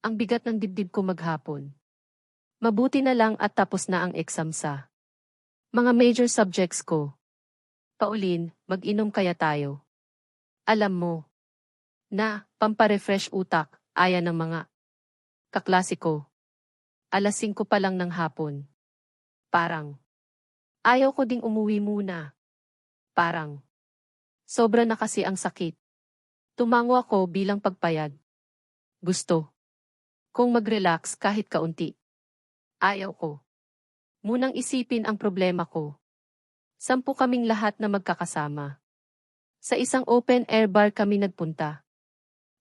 Ang bigat ng dibdib ko maghapon. Mabuti na lang at tapos na ang exam sa mga major subjects ko. Pauline, mag-inom kaya tayo. Alam mo na pamparefresh utak, aya ng mga kaklasiko. Alas 5 pa lang ng hapon. Parang ayaw ko ding umuwi muna. Parang sobra na kasi ang sakit. Tumango ako bilang pagpayag. Gusto kong mag-relax kahit kaunti. Ayaw ko munang isipin ang problema ko. 10 kaming lahat na magkakasama. Sa isang open-air bar kami nagpunta.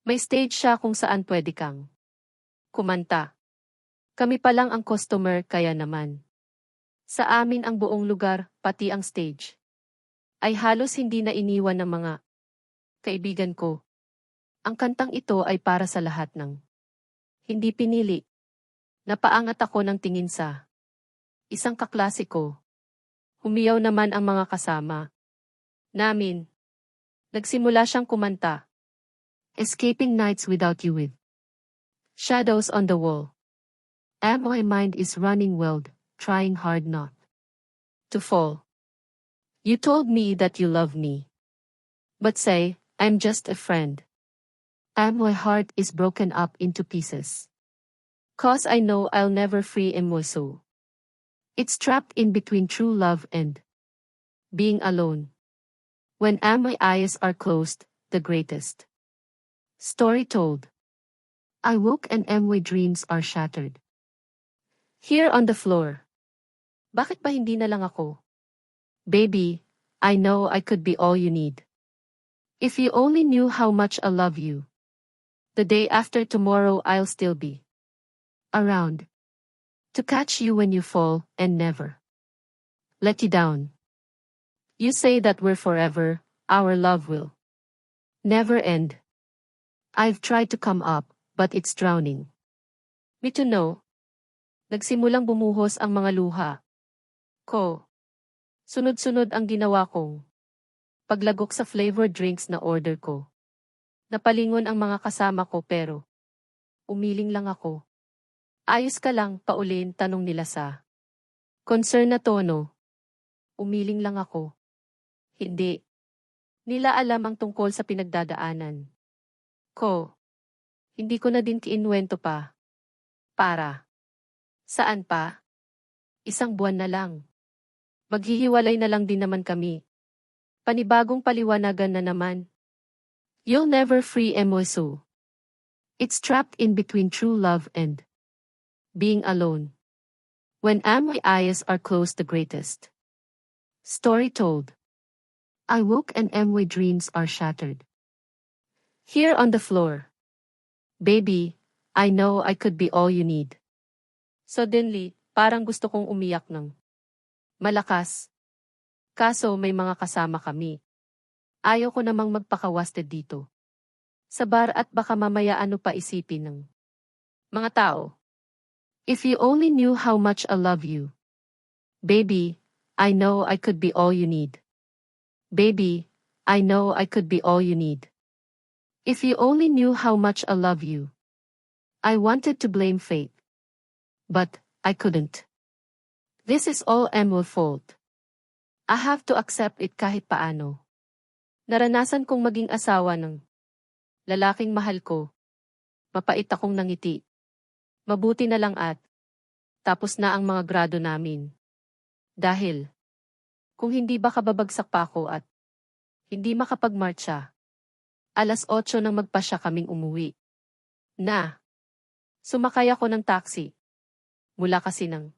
May stage siya kung saan pwede kang kumanta. Kami pa lang ang customer kaya naman. Sa amin ang buong lugar, pati ang stage, ay halos hindi na iniwan ng mga kaibigan ko. Ang kantang ito ay para sa lahat ng hindi pinili. Napaangat ako ng tingin sa isang kaklasiko. Humiyaw naman ang mga kasama namin. Nagsimula siyang kumanta. Escaping nights without you with shadows on the wall. And my mind is running wild, trying hard not to fall. You told me that you love me. But say, I'm just a friend. And my heart is broken up into pieces. 'Cause I know I'll never free my soul. It's trapped in between true love and being alone. When my eyes are closed, the greatest story told. I woke and my dreams are shattered. Here on the floor. Bakit ba hindi na lang ako? Baby, I know I could be all you need. If you only knew how much I love you. The day after tomorrow I'll still be around to catch you when you fall and never let you down. You say that we're forever, our love will never end. I've tried to come up, but it's drowning me to know. Nagsimulang bumuhos ang mga luha ko. Sunod-sunod ang ginawa kong paglagok sa flavored drinks na order ko. Napalingon ang mga kasama ko pero umiling lang ako. Ayos ka lang, Pauline, tanong nila sa concern na tono. Umiling lang ako. Hindi nila alam ang tungkol sa pinagdadaanan ko. Hindi ko na din kiinwento pa. Para saan pa? Isang buwan na lang. Maghihiwalay na lang din naman kami. Panibagong paliwanagan na naman. You'll never free my soul. It's trapped in between true love and being alone. When my eyes are closed, the greatest story told. I woke and my dreams are shattered. Here on the floor. Baby, I know I could be all you need. Suddenly, parang gusto kong umiyak ng malakas. Kaso may mga kasama kami. Ayaw ko namang magpakawasted dito sa bar at baka mamaya ano pa isipin ng mga tao. If you only knew how much I love you. Baby, I know I could be all you need. Baby, I know I could be all you need. If you only knew how much I love you. I wanted to blame fate. But I couldn't. This is all Emil's fault. I have to accept it kahit paano. Naranasan kong maging asawa ng lalaking mahal ko. Mapait akong nangiti. Mabuti na lang at tapos na ang mga grado namin. Dahil kung hindi ba kababagsak pa ako at hindi makapagmarcha. Alas 8 nang magpasya kaming umuwi. Sumakay ako ng taxi. Mula kasi nang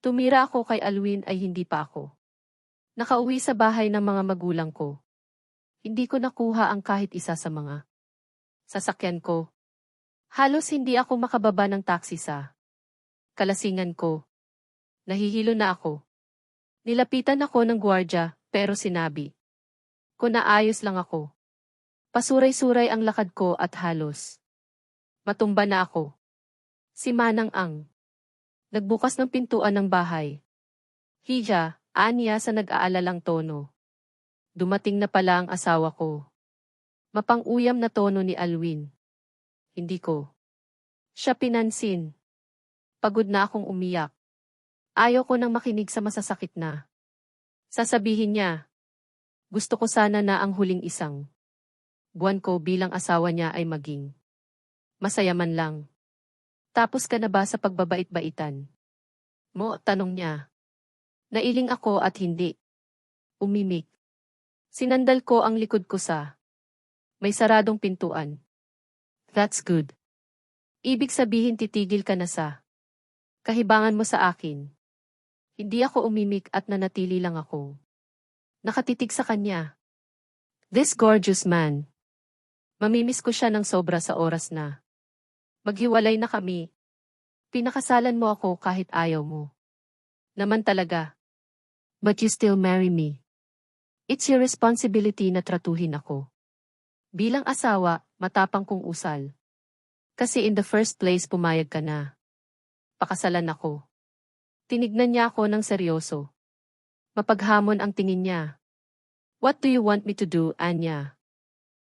tumira ako kay Alwin ay hindi pa ako nakauwi sa bahay ng mga magulang ko. Hindi ko nakuha ang kahit isa sa mga sasakyan ko. Halos hindi ako makababa ng taxi sa kalasingan ko. Nahihilo na ako. Nilapitan ako ng gwardya pero sinabi ko na ayos lang ako. Pasuray-suray ang lakad ko at halos matumba na ako. Si Manang ang nagbukas ng pintuan ng bahay. Hija, aniya sa nag-aalalang tono. Dumating na pala ang asawa ko. Mapang-uyam na tono ni Alwin. Hindi ko Siya pinansin. Pagod na akong umiyak. Ayaw ko nang makinig sa masasakit na. Sasabihin niya, gusto ko sana na ang huling isang buwan ko bilang asawa niya ay maging masaya man lang. Tapos ka na ba sa pagbabait-baitan mo? Tanong niya. Nailing ako at hindi umimik. Sinandal ko ang likod ko sa may saradong pintuan. That's good. Ibig sabihin titigil ka na sa kahibangan mo sa akin. Hindi ako umimik at nanatili lang ako nakatitig sa kanya. This gorgeous man. Mamimiss ko siya ng sobra sa oras na maghiwalay na kami. Pinakasalan mo ako kahit ayaw mo. Naman talaga. But you still marry me. It's your responsibility na tratuhin ako. Bilang asawa, matapang kong usal. Kasi in the first place pumayag ka na. Pakasalan ako. Tinignan niya ako ng seryoso. Mapaghamon ang tingin niya. What do you want me to do, Anya?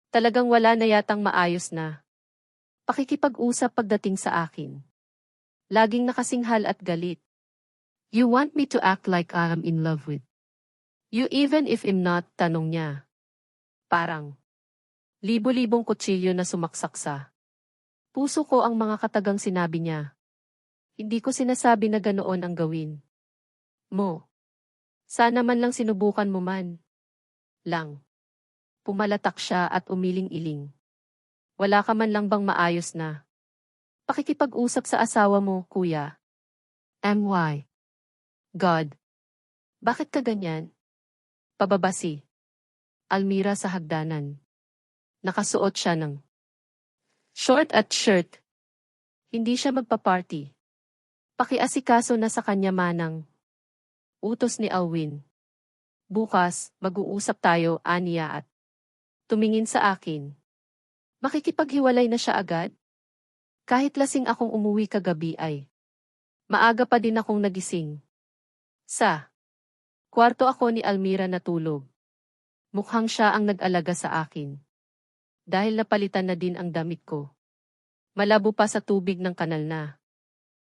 Talagang wala na yatang maayos na pakikipag-usap pagdating sa akin. Laging nakasinghal at galit. You want me to act like I'm in love with you even if I'm not? Tanong niya. Parang libo-libong kutsilyo na sumaksak sa puso ko ang mga katagang sinabi niya. Hindi ko sinasabi na ganoon ang gawin mo. Sana man lang sinubukan mo man lang. Pumalatak siya at umiling-iling. Wala ka man lang bang maayos na pakikipag-usap sa asawa mo, kuya? MY. God. Bakit ka ganyan? Pababa si Almira sa hagdanan. Nakasuot siya ng short at shirt. Hindi siya magpa-party. Pakiasikaso na sa kanya manang utos ni Alwin. Bukas, mag-uusap tayo, Anya, at tumingin sa akin. Makikipaghiwalay na siya agad? Kahit lasing akong umuwi kagabi ay maaga pa din akong nagising. Sa kwarto ako ni Almira natulog. Mukhang siya ang nag-alaga sa akin. Dahil napalitan na din ang damit ko. Malabo pa sa tubig ng kanal na.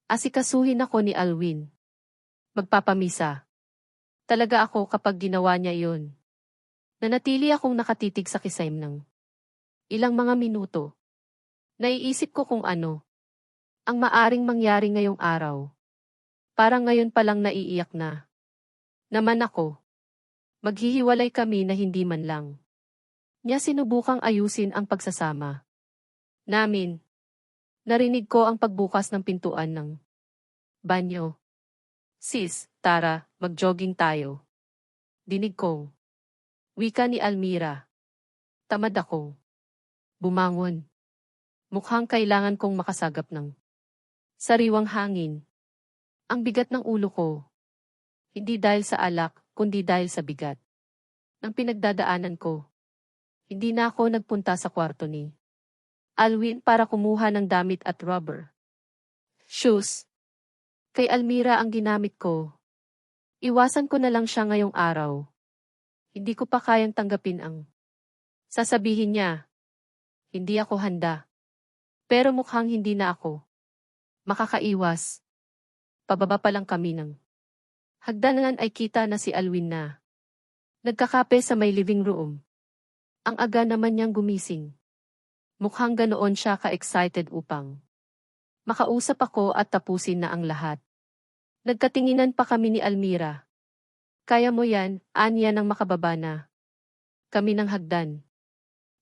Asikasuhin ako ni Alwin. Magpapamisa. Talaga ako kapag ginawa niya iyon. Nanatili akong nakatitig sa kisaim ng ilang mga minuto. Naiisip ko kung ano ang maaring mangyari ngayong araw. Parang ngayon palang naiiyak na. Naman ako. Maghihiwalay kami na hindi man lang niya sinubukang ayusin ang pagsasama namin. Narinig ko ang pagbukas ng pintuan ng banyo. Sis, tara, mag-jogging tayo. Dinig kong wika ni Almira. Tamad akong bumangon. Mukhang kailangan kong makasagap ng sariwang hangin. Ang bigat ng ulo ko. Hindi dahil sa alak, kundi dahil sa bigat ng pinagdadaanan ko. Hindi na ako nagpunta sa kwarto ni Alwin para kumuha ng damit at rubber shoes. Kay Almira ang ginamit ko. Iwasan ko na lang siya ngayong araw. Hindi ko pa kayang tanggapin ang sasabihin niya. Hindi ako handa. Pero mukhang hindi na ako makakaiwas. Pababa pa lang kami ng hagdanan ay kita na si Alwin na nagkakape sa may living room. Ang aga naman niyang gumising. Mukhang ganoon siya ka-excited upang makausap ako at tapusin na ang lahat. Nagkatinginan pa kami ni Almira. Kaya mo yan, Anya, nang makababa na kami ng hagdan.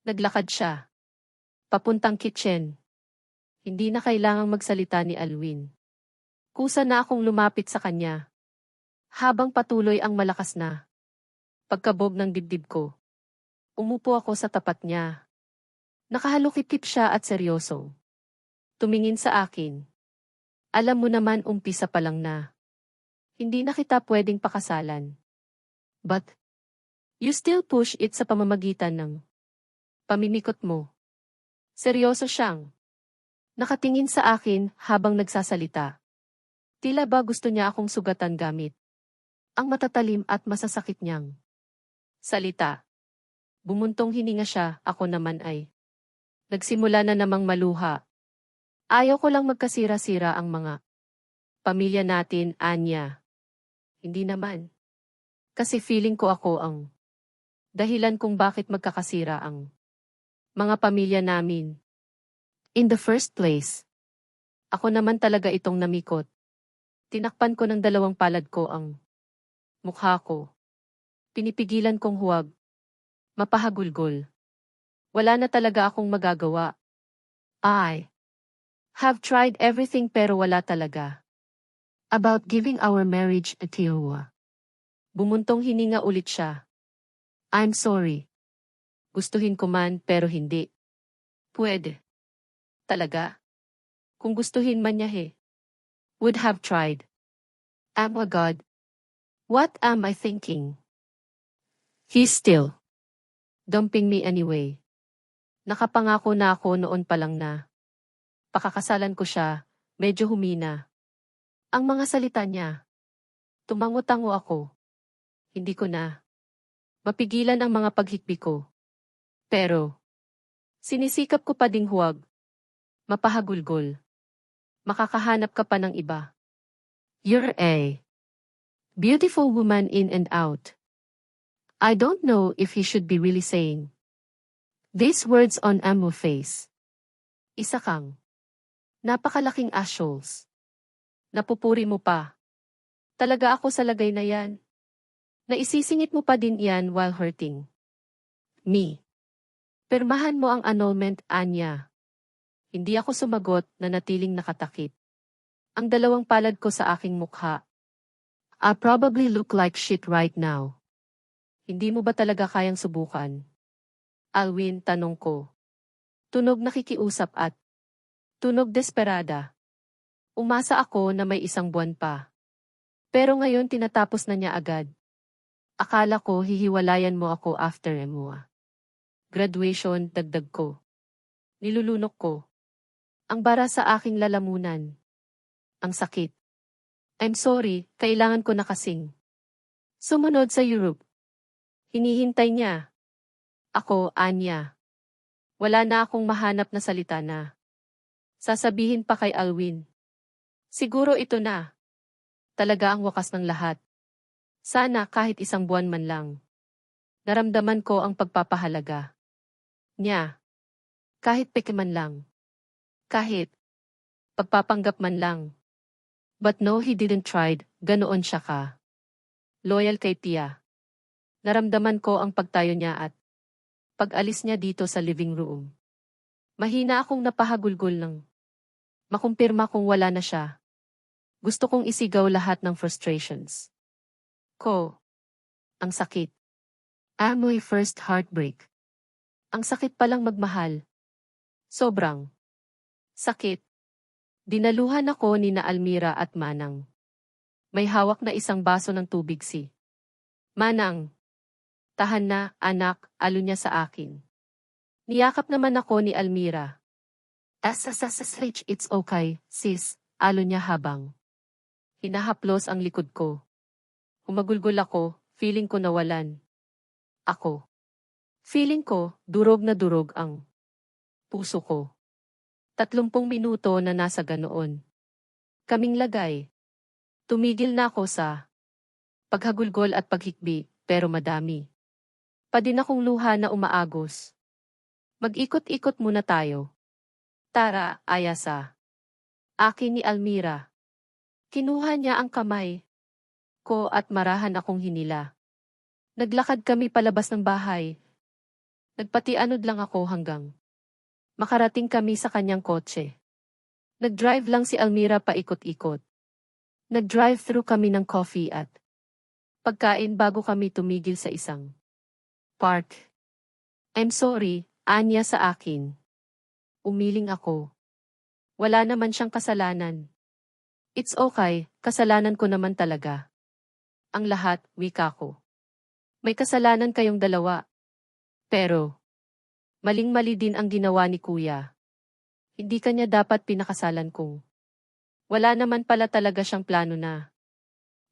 Naglakad siya papuntang kitchen. Hindi na kailangang magsalita ni Alwin. Kusa na akong lumapit sa kanya. Habang patuloy ang malakas na pagkabog ng dibdib ko. Umupo ako sa tapat niya. Nakahalukip-kip siya at seryoso. Tumingin sa akin. Alam mo naman umpisa pa lang na hindi na kita pwedeng pakasalan. But you still push it sa pamamagitan ng pamimikot mo. Seryoso siyang nakatingin sa akin habang nagsasalita. Tila ba gusto niya akong sugatan gamit ang matatalim at masasakit niyang salita. Bumuntong hininga siya, ako naman ay nagsimula na namang maluha. Ayaw ko lang magkasira-sira ang mga pamilya natin, Anya. Hindi naman. Kasi feeling ko ako ang dahilan kung bakit magkakasira ang mga pamilya namin. In the first place, ako naman talaga itong namikot. Tinakpan ko ng dalawang palad ko ang mukha ko. Pinipigilan kong huwag mapahagulgol. Wala na talaga akong magagawa. I have tried everything pero wala talaga. About giving our marriage a tiwa. Bumuntong hininga ulit siya. I'm sorry. Gustuhin ko man pero hindi. Pwede. Talaga. Kung gustuhin man niya would have tried. Oh my God. What am I thinking? He's still dumping me anyway. Nakapangako na ako noon pa lang na pakakasalan ko siya, medyo humina. Ang mga salita niya. Tumango-tango ako. Hindi ko na mapigilan ang mga paghikbi ko. Pero, sinisikap ko pa ding huwag mapahagulgol. Makakahanap ka pa ng iba. You're a beautiful woman in and out. I don't know if he should be really saying these words on Amu face. Isa kang napakalaking assholes. Napupuri mo pa. Talaga ako sa lagay na yan. Naisisingit mo pa din yan while hurting me. Pirmahan mo ang annulment, Anya. Hindi ako sumagot na natiling nakatakip. Ang dalawang palad ko sa aking mukha. I probably look like shit right now. Hindi mo ba talaga kayang subukan? Alwin, tanong ko. Tunog nakikiusap at tunog desperada. Umasa ako na may isang buwan pa. Pero ngayon tinatapos na niya agad. Akala ko hihiwalayan mo ako after MUA. Graduation, dagdag ko. Nilulunok ko. Ang bara sa aking lalamunan. Ang sakit. I'm sorry, kailangan ko na kasing sumunod sa Europe. Hinihintay niya. Ako, Anya. Wala na akong mahanap na salita na sasabihin pa kay Alwin. Siguro ito na. Talaga ang wakas ng lahat. Sana kahit isang buwan man lang. Naramdaman ko ang pagpapahalaga niya. Kahit peke man lang. Kahit pagpapanggap man lang. But no, he didn't tried, ganoon siya ka. Loyal kay Tia. Naramdaman ko ang pagtayo niya at pag-alis niya dito sa living room. Mahina akong napahagulgol ng makumpirma kung wala na siya. Gusto kong isigaw lahat ng frustrations ko. Ang sakit. Amoy first heartbreak. Ang sakit palang magmahal. Sobrang sakit. Dinaluhan ako ni na Almira at Manang. May hawak na isang baso ng tubig si Manang. Tahan na, anak, alo niya sa akin. Niyakap naman ako ni Almira. Asasasasrich, it's okay, sis, alo niya habang hinahaplos ang likod ko. Humagulgol ako, feeling ko nawalan. Ako. Feeling ko, durog na durog ang puso ko. 30 minuto na nasa ganoon. Kaming lagay. Tumigil na ako sa paghagulgol at paghikbi, pero madami. Pa din akong luha na umaagos. Mag-ikot-ikot muna tayo. Tara, ayasa. Akin ni Almira. Kinuha niya ang kamay ko at marahan akong hinila. Naglakad kami palabas ng bahay. Nagpatianod lang ako hanggang makarating kami sa kanyang kotse. Nag-drive lang si Almira paikot-ikot. Nag-drive-thru kami ng coffee at pagkain bago kami tumigil sa isang park. I'm sorry, Anya sa akin. Umiling ako. Wala naman siyang kasalanan. It's okay, kasalanan ko naman talaga. Ang lahat, wika ko. May kasalanan kayong dalawa. Pero maling-mali din ang ginawa ni Kuya. Hindi kanya dapat pinakasalan kung wala naman pala talaga siyang plano na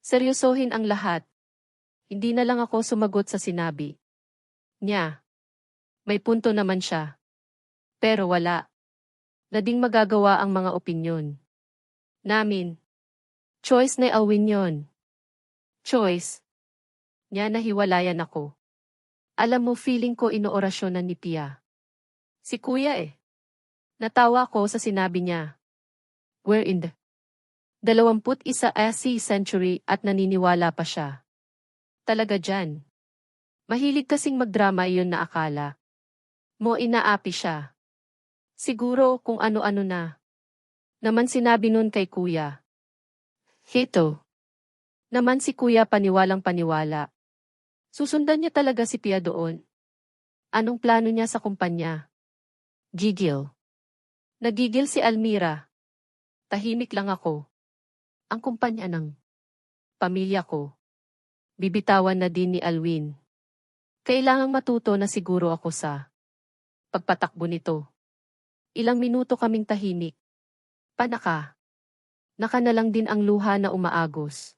seryosohin ang lahat. Hindi na lang ako sumagot sa sinabi niya. May punto naman siya. Pero wala na ding magagawa ang mga opinyon namin. Choice ni Alwin yon. Choice. Niya nahiwalayan ako. Alam mo, feeling ko inoorasyonan ni Pia. Si kuya eh. Natawa ko sa sinabi niya. We're in the 21st century at naniniwala pa siya. Talaga dyan. Mahilig kasing magdrama iyon na akala mo inaapi siya. Siguro kung ano-ano na. Naman sinabi nun kay kuya. Hito. Naman si kuya paniwalang paniwala. Susundan niya talaga si Pia doon. Anong plano niya sa kumpanya? Gigil. Nagigil si Almira. Tahimik lang ako. Ang kumpanya ng pamilya ko. Bibitawan na din ni Alwin. Kailangang matuto na siguro ako sa pagpatakbo nito. Ilang minuto kaming tahimik. Panaka. Naka na lang din ang luha na umaagos.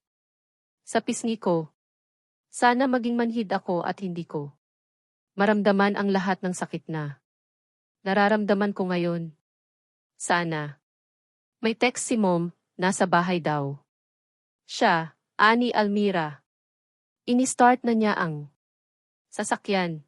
Sa pisngi ko. Sana maging manhid ako at hindi ko maramdaman ang lahat ng sakit na nararamdaman ko ngayon. Sana. May text si Mom, nasa bahay daw. Siya, Ani Almira. Ini-start na niya ang sasakyan.